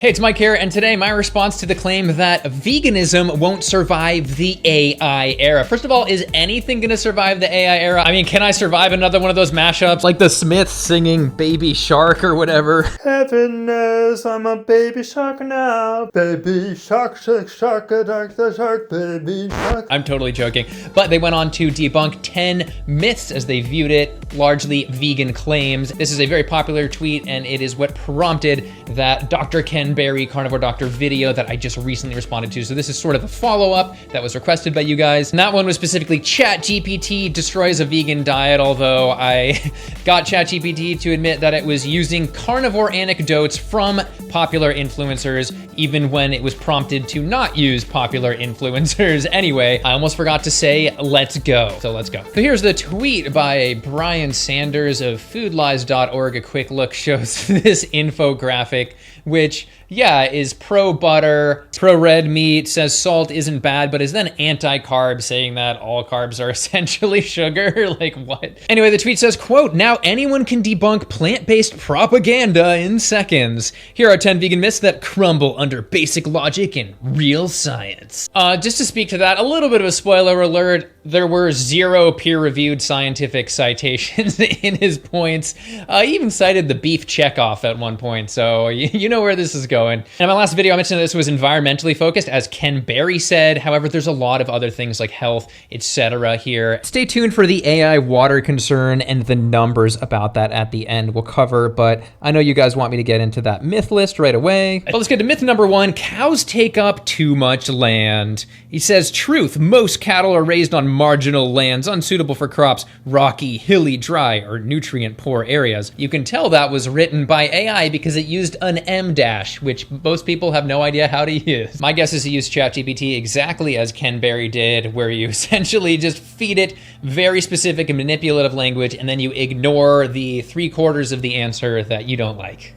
Hey, it's Mike here, and today my response to the claim that veganism won't survive the AI era. First of all, is anything gonna survive the AI era? I mean, can I survive another one of those mashups? Like the Smiths singing Baby Shark or whatever? Heaven knows I'm a baby shark now. Baby shark, shark, shark, the shark, baby shark. I'm totally joking. But they went on to debunk 10 myths as they viewed it, largely vegan claims. This is a very popular tweet, and it is what prompted that Dr. Ken Berry Carnivore Doctor video that I just recently responded to. So this is sort of a follow-up that was requested by you guys. And that one was specifically ChatGPT destroys a vegan diet, although I got ChatGPT to admit that it was using carnivore anecdotes from popular influencers, even when it was prompted to not use popular influencers. Anyway, I almost forgot to say, let's go. So let's go. So here's the tweet by Brian Sanders of foodlies.org. A quick look shows this infographic, which, yeah, is pro-butter, pro-red meat, says salt isn't bad, but is then anti-carb, saying that all carbs are essentially sugar. Like, what? Anyway, the tweet says, quote, "Now anyone can debunk plant-based propaganda in seconds. Here are 10 vegan myths that crumble under basic logic and real science." Just to speak to that, a little bit of a spoiler alert, there were 0 peer-reviewed scientific citations in his points. He even cited the beef checkoff at one point, so you know where this is going. And in my last video, I mentioned that this was environmentally focused, as Ken Berry said. However, there's a lot of other things like health, etc. here. Stay tuned for the AI water concern and the numbers about that at the end we'll cover, but I know you guys want me to get into that myth list right away. But let's get to myth number 1. Cows take up too much land. He says, truth, most cattle are raised on marginal lands, unsuitable for crops, rocky, hilly, dry, or nutrient-poor areas. You can tell that was written by AI because it used an M dash, which most people have no idea how to use. My guess is he used ChatGPT exactly as Ken Berry did, where you essentially just feed it very specific and manipulative language, and then you ignore the 3/4 of the answer that you don't like.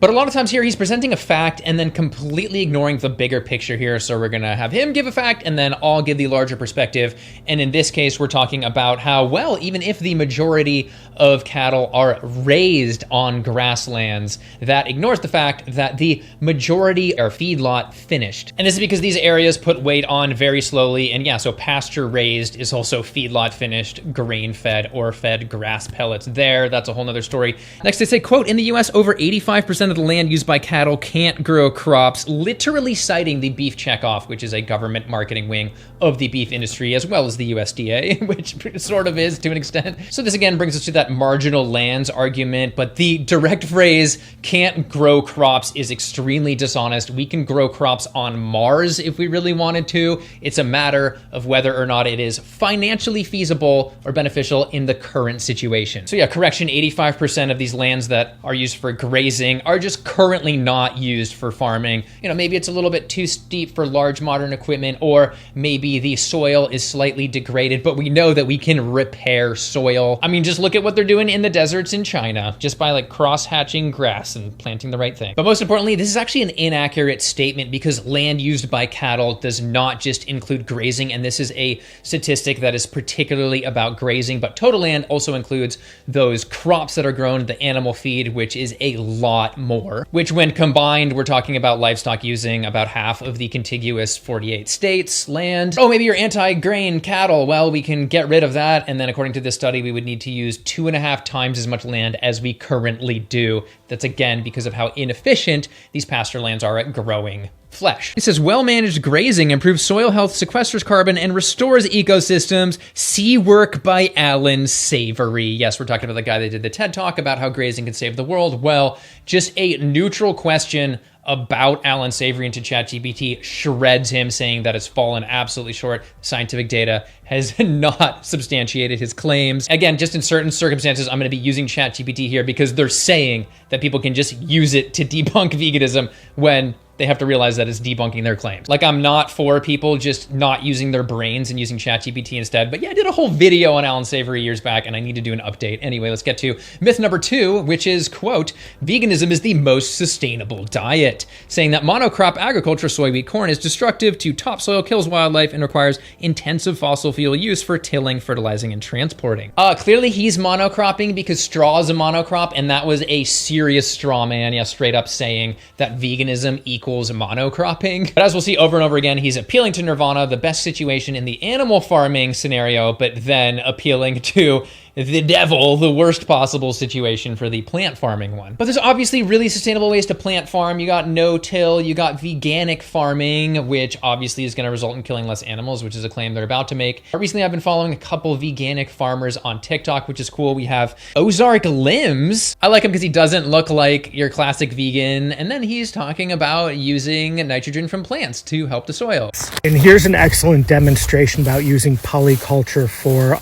But a lot of times here, he's presenting a fact and then completely ignoring the bigger picture here. So we're gonna have him give a fact and then I'll give the larger perspective. And in this case, we're talking about how, well, even if the majority of cattle are raised on grasslands, that ignores the fact that the majority are feedlot finished. And this is because these areas put weight on very slowly. And yeah, so pasture raised is also feedlot finished, grain fed or fed grass pellets there. That's a whole nother story. Next, they say, quote, in the US, over 85% of the land used by cattle can't grow crops, literally citing the beef checkoff, which is a government marketing wing of the beef industry, as well as the USDA, which sort of is to an extent. So this again brings us to that marginal lands argument, but the direct phrase, can't grow crops, is extremely dishonest. We can grow crops on Mars if we really wanted to. It's a matter of whether or not it is financially feasible or beneficial in the current situation. So yeah, correction, 85% of these lands that are used for grazing are just currently not used for farming. You know, maybe it's a little bit too steep for large modern equipment, or maybe the soil is slightly degraded, but we know that we can repair soil. I mean, just look at what they're doing in the deserts in China, just by like cross-hatching grass and planting the right thing. But most importantly, this is actually an inaccurate statement because land used by cattle does not just include grazing, and this is a statistic that is particularly about grazing, but total land also includes those crops that are grown, the animal feed, which is a lot more, which when combined, we're talking about livestock using about half of the contiguous 48 states land. Oh, maybe you're anti-grain cattle. Well, we can get rid of that. And then according to this study, we would need to use 2.5 times as much land as we currently do. That's again, because of how inefficient these pasture lands are at growing flesh. It says, well-managed grazing improves soil health, sequesters carbon, and restores ecosystems. See work by Alan Savory. Yes, we're talking about the guy that did the TED Talk about how grazing can save the world. Well, just a neutral question about Alan Savory into ChatGPT shreds him, saying that it's fallen absolutely short. Scientific data has not substantiated his claims. Again, just in certain circumstances, I'm gonna be using ChatGPT here because they're saying that people can just use it to debunk veganism when they have to realize that it's debunking their claims. Like, I'm not for people just not using their brains and using ChatGPT instead, but yeah, I did a whole video on Alan Savory years back, and I need to do an update. Anyway, let's get to myth number 2, which is, quote, veganism is the most sustainable diet, saying that monocrop agriculture, soy, wheat, corn, is destructive to topsoil, kills wildlife, and requires intensive fossil fuel use for tilling, fertilizing, and transporting. Clearly he's monocropping because straw is a monocrop, and that was a serious straw man, yeah, straight up saying that veganism equals monocropping. But as we'll see over and over again, he's appealing to nirvana, the best situation in the animal farming scenario, but then appealing to the devil, the worst possible situation for the plant farming one. But there's obviously really sustainable ways to plant farm. You got no-till, you got veganic farming, which obviously is gonna result in killing less animals, which is a claim they're about to make. Recently, I've been following a couple veganic farmers on TikTok, which is cool. We have OzarkLimbs. I like him because he doesn't look like your classic vegan, and then he's talking about using nitrogen from plants to help the soil. And here's an excellent demonstration about using polyculture for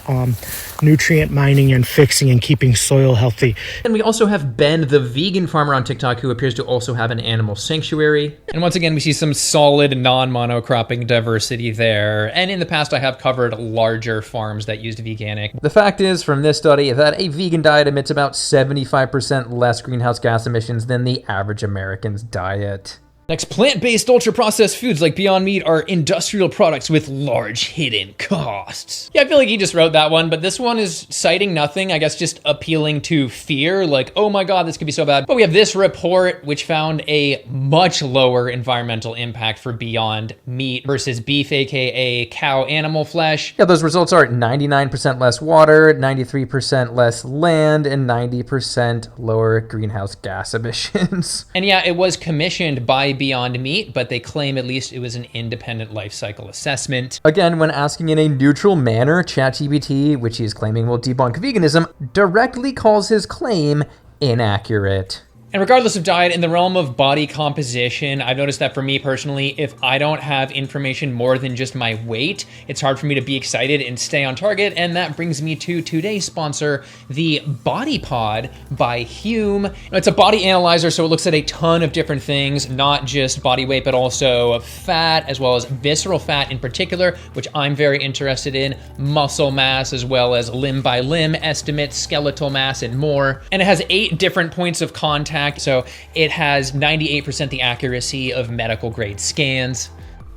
nutrient mining and fixing and keeping soil healthy. And we also have Ben, the vegan farmer on TikTok, who appears to also have an animal sanctuary. And once again, we see some solid non-monocropping diversity there. And in the past, I have covered larger farms that used veganic. The fact is, from this study, that a vegan diet emits about 75% less greenhouse gas emissions than the average American's diet. Next, plant-based ultra-processed foods like Beyond Meat are industrial products with large hidden costs. Yeah, I feel like he just wrote that one, but this one is citing nothing, I guess just appealing to fear, like, oh my God, this could be so bad. But we have this report, which found a much lower environmental impact for Beyond Meat versus beef, AKA cow animal flesh. Yeah, those results are 99% less water, 93% less land, and 90% lower greenhouse gas emissions. And yeah, it was commissioned by Beyond Meat, but they claim at least it was an independent life cycle assessment. Again, when asking in a neutral manner, ChatGPT, which he is claiming will debunk veganism, directly calls his claim inaccurate. And regardless of diet, in the realm of body composition, I've noticed that for me personally, if I don't have information more than just my weight, it's hard for me to be excited and stay on target. And that brings me to today's sponsor, the Body Pod by Hume. It's a body analyzer, so it looks at a ton of different things, not just body weight, but also fat, as well as visceral fat in particular, which I'm very interested in, muscle mass, as well as limb by limb estimates, skeletal mass, and more. And it has 8 different points of contact. So it has 98% the accuracy of medical grade scans.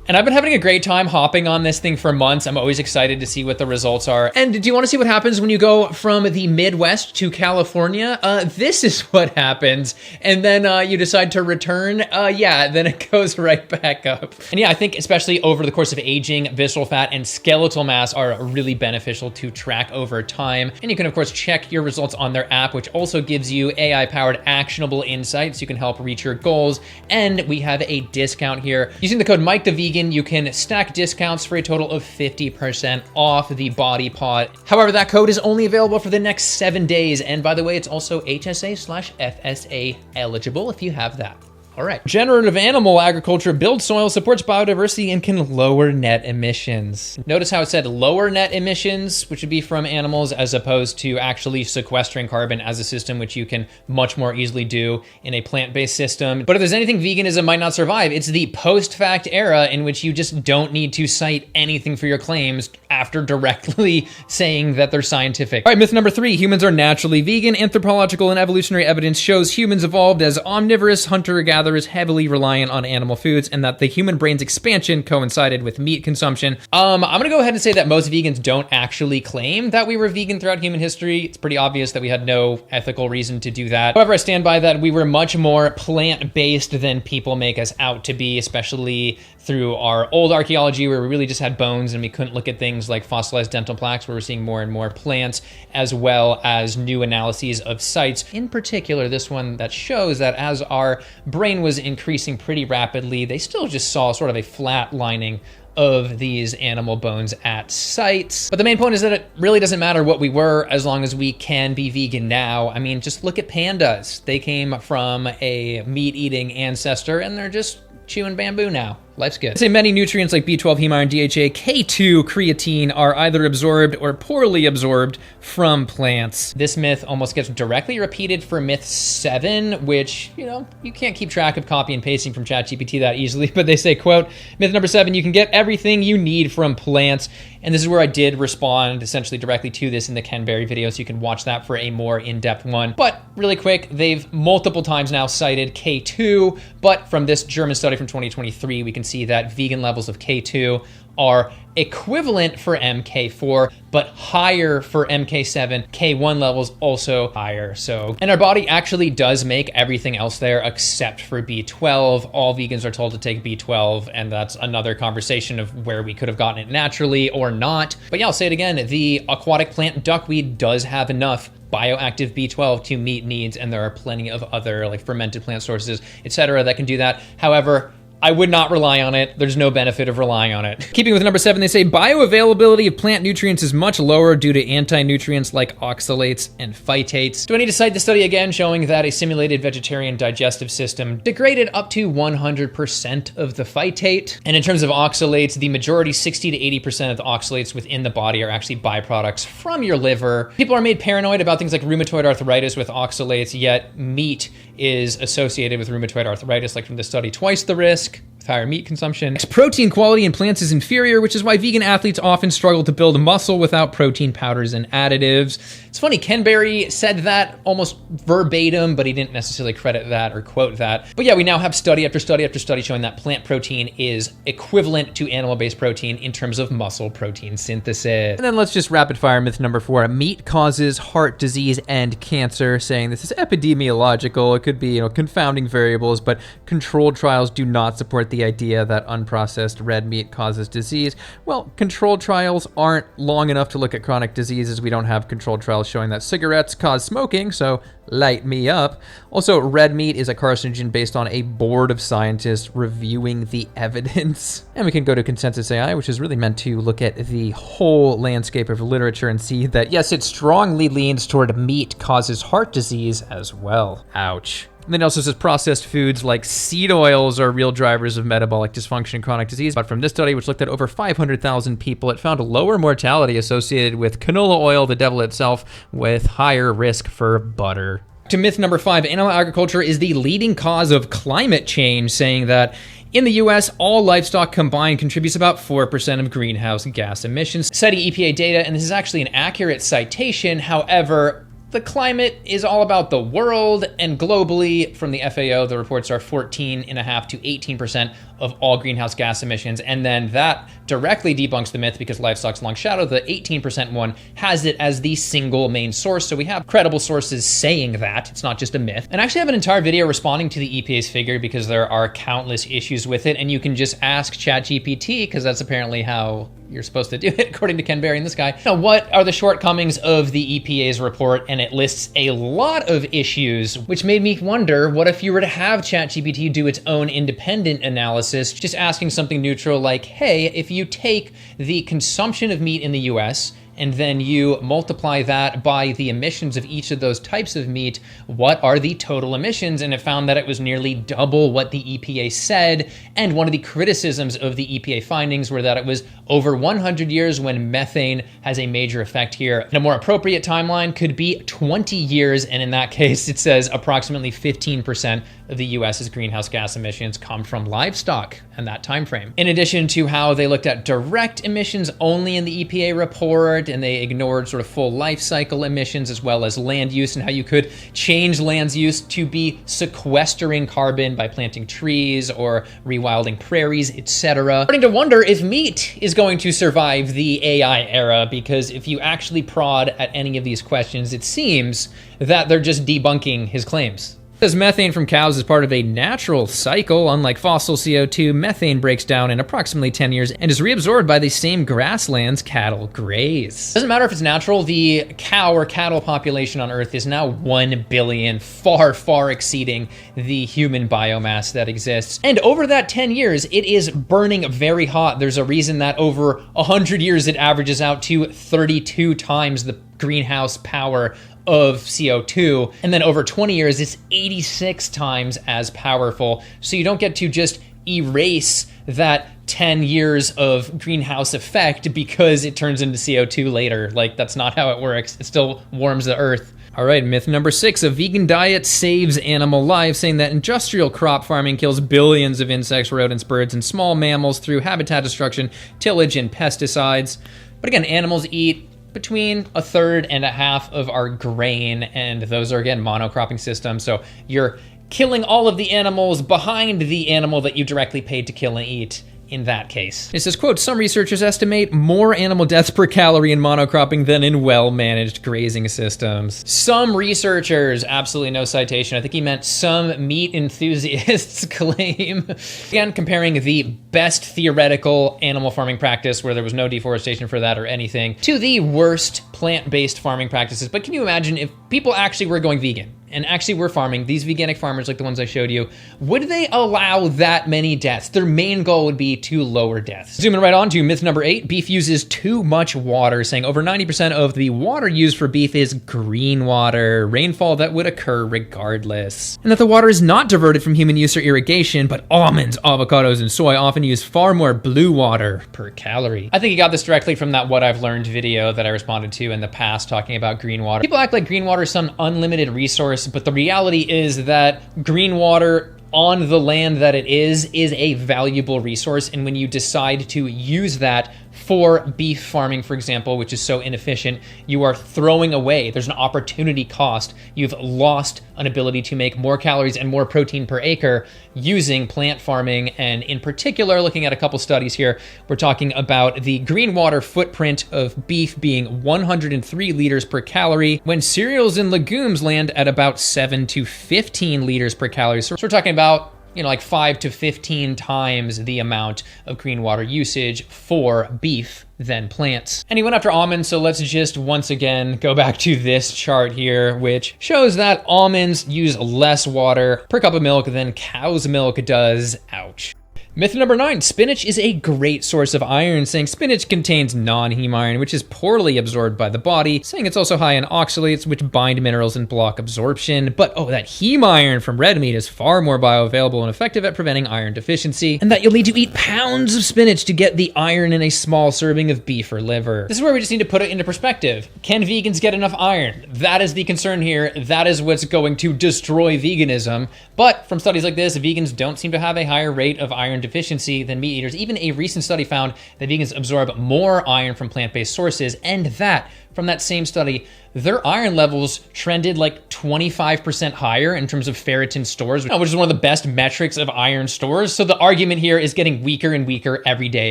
And I've been having a great time hopping on this thing for months. I'm always excited to see what the results are. And do you want to see what happens when you go from the Midwest to California? This is what happens. And then you decide to return. Yeah, then it goes right back up. And yeah, I think especially over the course of aging, visceral fat and skeletal mass are really beneficial to track over time. And you can of course check your results on their app, which also gives you AI-powered actionable insights. You can help reach your goals. And we have a discount here. Using the code Mike the Vegan, you can stack discounts for a total of 50% off the Body Pod. However, that code is only available for the next 7 days. And by the way, it's also HSA/FSA eligible if you have that. All right. Generative animal agriculture builds soil, supports biodiversity, and can lower net emissions. Notice how it said lower net emissions, which would be from animals, as opposed to actually sequestering carbon as a system, which you can much more easily do in a plant-based system. But if there's anything veganism might not survive, it's the post-fact era in which you just don't need to cite anything for your claims after directly saying that they're scientific. All right, myth number 3, humans are naturally vegan. Anthropological and evolutionary evidence shows humans evolved as omnivorous hunter-gatherers heavily reliant on animal foods, and that the human brain's expansion coincided with meat consumption. I'm gonna go ahead and say that most vegans don't actually claim that we were vegan throughout human history. It's pretty obvious that we had no ethical reason to do that. However, I stand by that we were much more plant-based than people make us out to be, especially through our old archaeology where we really just had bones and we couldn't look at things like fossilized dental plaques, where we're seeing more and more plants, as well as new analyses of sites. In particular, this one that shows that as our brain was increasing pretty rapidly, they still just saw sort of a flat lining of these animal bones at sites. But the main point is that it really doesn't matter what we were as long as we can be vegan now. I mean, just look at pandas. They came from a meat-eating ancestor and they're just chewing bamboo now. life's good. They say many nutrients like B12, heme iron, DHA, K2, creatine are either absorbed or poorly absorbed from plants. This myth almost gets directly repeated for myth 7, which, you know, you can't keep track of copy and pasting from ChatGPT that easily, but they say, quote, myth number 7, you can get everything you need from plants. And this is where I did respond essentially directly to this in the Ken Berry video, so you can watch that for a more in-depth one. But really quick, they've multiple times now cited K2, but from this German study from 2023, we can see that vegan levels of K2 are equivalent for MK4, but higher for MK7, K1 levels also higher. So, and our body actually does make everything else there except for B12. All vegans are told to take B12, and that's another conversation of where we could have gotten it naturally or not. But yeah, I'll say it again, the aquatic plant duckweed does have enough bioactive B12 to meet needs, and there are plenty of other like fermented plant sources, etc., that can do that. However, I would not rely on it. There's no benefit of relying on it. Keeping with number 7, they say bioavailability of plant nutrients is much lower due to anti-nutrients like oxalates and phytates. Do I need to cite the study again showing that a simulated vegetarian digestive system degraded up to 100% of the phytate? And in terms of oxalates, the majority, 60 to 80% of the oxalates within the body are actually byproducts from your liver. People are made paranoid about things like rheumatoid arthritis with oxalates, yet meat is associated with rheumatoid arthritis, like from the study, twice the risk with higher meat consumption. Protein quality in plants is inferior, which is why vegan athletes often struggle to build muscle without protein powders and additives. It's funny, Ken Berry said that almost verbatim, but he didn't necessarily credit that or quote that. But yeah, we now have study after study after study showing that plant protein is equivalent to animal-based protein in terms of muscle protein synthesis. And then let's just rapid fire myth number 4. Meat causes heart disease and cancer, saying this is epidemiological. It could be, you know, confounding variables, but controlled trials do not support the idea that unprocessed red meat causes disease. Well, controlled trials aren't long enough to look at chronic diseases. We don't have controlled trials showing that cigarettes cause smoking, so light me up. Also, red meat is a carcinogen based on a board of scientists reviewing the evidence. And we can go to Consensus AI, which is really meant to look at the whole landscape of literature and see that, yes, it strongly leans toward meat causes heart disease as well. Ouch. And then it also says processed foods like seed oils are real drivers of metabolic dysfunction and chronic disease. But from this study, which looked at over 500,000 people, it found a lower mortality associated with canola oil, the devil itself, with higher risk for butter. To myth number 5, animal agriculture is the leading cause of climate change, saying that in the US, all livestock combined contributes about 4% of greenhouse gas emissions. Citing EPA data, and this is actually an accurate citation, however, the climate is all about the world, and globally, from the FAO, the reports are 14.5% to 18% of all greenhouse gas emissions. And then that directly debunks the myth because livestock's long shadow, the 18% one, has it as the single main source. So we have credible sources saying that. It's not just a myth. And I actually have an entire video responding to the EPA's figure because there are countless issues with it. And you can just ask ChatGPT because that's apparently how you're supposed to do it, according to Ken Berry and this guy. Now, what are the shortcomings of the EPA's report? And it lists a lot of issues, which made me wonder, what if you were to have ChatGPT do its own independent analysis, just asking something neutral like, hey, if you take the consumption of meat in the US and then you multiply that by the emissions of each of those types of meat, what are the total emissions? And it found that it was nearly double what the EPA said. And one of the criticisms of the EPA findings were that it was over 100 years when methane has a major effect here. And a more appropriate timeline could be 20 years. And in that case, it says approximately 15% of the US's greenhouse gas emissions come from livestock in that time frame. In addition to how they looked at direct emissions only in the EPA report, and they ignored sort of full life cycle emissions as well as land use and how you could change land's use to be sequestering carbon by planting trees or rewilding prairies, etc. Starting to wonder if meat is going to survive the AI era, because if you actually prod at any of these questions, it seems that they're just debunking his claims. As methane from cows is part of a natural cycle, unlike fossil CO2, methane breaks down in approximately 10 years and is reabsorbed by the same grasslands cattle graze. Doesn't matter if it's natural, the cow or cattle population on Earth is now 1 billion, far, far exceeding the human biomass that exists. And over that 10 years, it is burning very hot. There's a reason that over 100 years, it averages out to 32 times the greenhouse power of CO2, and then over 20 years, it's 86 times as powerful. So you don't get to just erase that 10 years of greenhouse effect because it turns into CO2 later. Like, that's not how it works. It still warms the earth. All right, myth number 6, a vegan diet saves animal life, saying that industrial crop farming kills billions of insects, rodents, birds, and small mammals through habitat destruction, tillage, and pesticides. But again, animals eat between a third and a half of our grain, and those are, again, monocropping systems. So you're killing all of the animals behind the animal that you directly paid to kill and eat. In that case. It says, quote, some researchers estimate more animal deaths per calorie in monocropping than in well-managed grazing systems. Some researchers, absolutely no citation. I think he meant some meat enthusiasts claim. Again, comparing the best theoretical animal farming practice where there was no deforestation for that or anything to the worst plant-based farming practices. But can you imagine if people actually were going vegan? And actually were farming, these veganic farmers like the ones I showed you, would they allow that many deaths? Their main goal would be to lower deaths. Zooming right on to myth number 8, beef uses too much water, saying over 90% of the water used for beef is green water, rainfall that would occur regardless. And that the water is not diverted from human use or irrigation, but almonds, avocados, and soy often use far more blue water per calorie. I think he got this directly from that What I've Learned video that I responded to in the past talking about green water. People act like green water is some unlimited resource, but the reality is that green water on the land that it is a valuable resource. And when you decide to use that for beef farming, for example, which is so inefficient, you are throwing away. There's an opportunity cost. You've lost an ability to make more calories and more protein per acre using plant farming. And in particular, looking at a couple studies here, we're talking about the green water footprint of beef being 103 liters per calorie, when cereals and legumes land at about 7 to 15 liters per calorie. So we're talking about, you know, like 5 to 15 times the amount of green water usage for beef than plants. And he went after almonds, so let's just once again go back to this chart here, which shows that almonds use less water per cup of milk than cow's milk does. Ouch. Myth number 9, spinach is a great source of iron, saying spinach contains non-heme iron, which is poorly absorbed by the body, saying it's also high in oxalates, which bind minerals and block absorption. But that heme iron from red meat is far more bioavailable and effective at preventing iron deficiency, and that you'll need to eat pounds of spinach to get the iron in a small serving of beef or liver. This is where we just need to put it into perspective. Can vegans get enough iron? That is the concern here. That is what's going to destroy veganism. But from studies like this, vegans don't seem to have a higher rate of iron deficiency than meat eaters. Even a recent study found that vegans absorb more iron from plant-based sources, and that from that same study, their iron levels trended like 25% higher in terms of ferritin stores, which is one of the best metrics of iron stores. So the argument here is getting weaker and weaker every day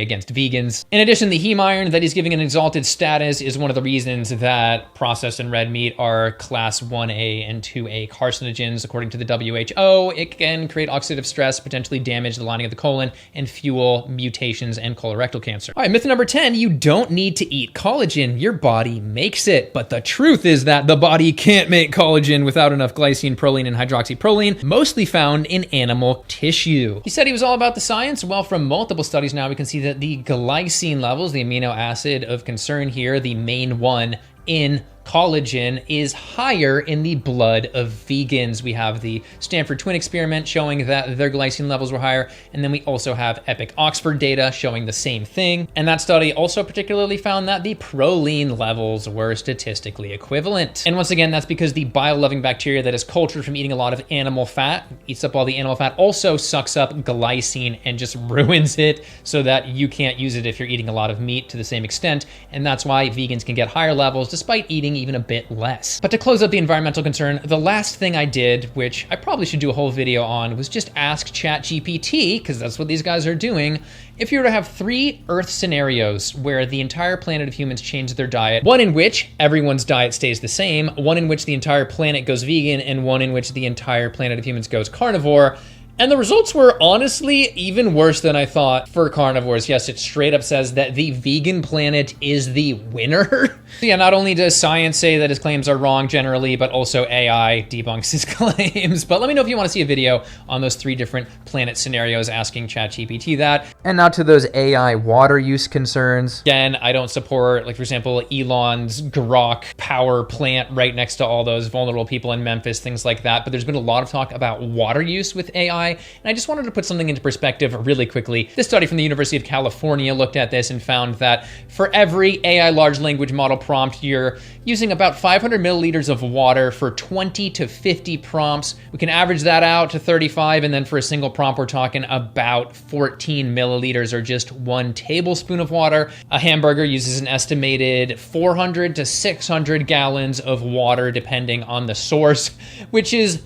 against vegans. In addition, the heme iron that he's giving an exalted status is one of the reasons that processed and red meat are class 1A and 2A carcinogens. According to the WHO, it can create oxidative stress, potentially damage the lining of the colon, and fuel mutations and colorectal cancer. All right, myth number 10, you don't need to eat collagen. Your body makes it. But the truth is that the body can't make collagen without enough glycine, proline, and hydroxyproline, mostly found in animal tissue. He said he was all about the science. Well, from multiple studies now, we can see that the glycine levels, the amino acid of concern here, the main one in collagen, is higher in the blood of vegans. We have the Stanford twin experiment showing that their glycine levels were higher, and then we also have Epic Oxford data showing the same thing. And that study also particularly found that the proline levels were statistically equivalent. And once again, that's because the bile-loving bacteria that is cultured from eating a lot of animal fat, eats up all the animal fat, also sucks up glycine and just ruins it so that you can't use it if you're eating a lot of meat to the same extent. And that's why vegans can get higher levels despite eating even a bit less. But to close up the environmental concern, the last thing I did, which I probably should do a whole video on, was just ask ChatGPT, because that's what these guys are doing, if you were to have 3 Earth scenarios where the entire planet of humans change their diet, one in which everyone's diet stays the same, one in which the entire planet goes vegan, and one in which the entire planet of humans goes carnivore. And the results were honestly even worse than I thought for carnivores. Yes, it straight up says that the vegan planet is the winner. Yeah, not only does science say that his claims are wrong generally, but also AI debunks his claims. But let me know if you want to see a video on those 3 different planet scenarios asking ChatGPT that. And now to those AI water use concerns. Again, I don't support, like for example, Elon's Grok power plant right next to all those vulnerable people in Memphis, things like that. But there's been a lot of talk about water use with AI AI, and I just wanted to put something into perspective really quickly. This study from the University of California looked at this and found that for every AI large language model prompt, you're using about 500 milliliters of water for 20 to 50 prompts. We can average that out to 35, and then for a single prompt, we're talking about 14 milliliters, or just 1 tablespoon of water. A hamburger uses an estimated 400 to 600 gallons of water, depending on the source, which is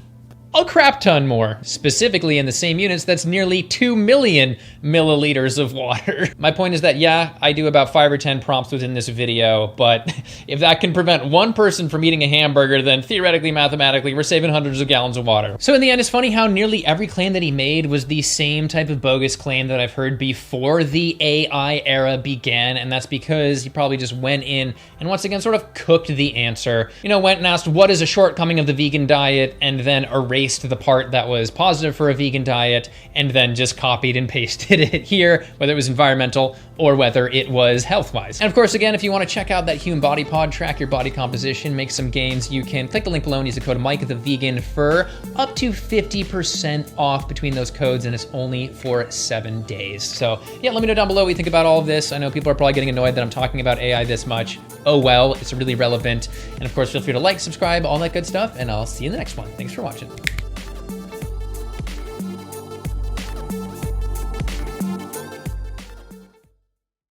a crap ton more. Specifically in the same units, that's nearly 2 million milliliters of water. My point is that, yeah, I do about 5 or 10 prompts within this video, but if that can prevent one person from eating a hamburger, then theoretically, mathematically, we're saving hundreds of gallons of water. So in the end, it's funny how nearly every claim that he made was the same type of bogus claim that I've heard before the AI era began, and that's because he probably just went in and once again sort of cooked the answer. You know, went and asked, what is a shortcoming of the vegan diet, and then erased the part that was positive for a vegan diet, and then just copied and pasted it here, whether it was environmental or whether it was health-wise. And of course, again, if you want to check out that Human Body Pod, track your body composition, make some gains, you can click the link below and use the code MikeTheVegan for up to 50% off between those codes, and it's only for 7 days. So yeah, let me know down below what you think about all of this. I know people are probably getting annoyed that I'm talking about AI this much. Oh well, it's really relevant. And of course, feel free to like, subscribe, all that good stuff, and I'll see you in the next one. Thanks for watching.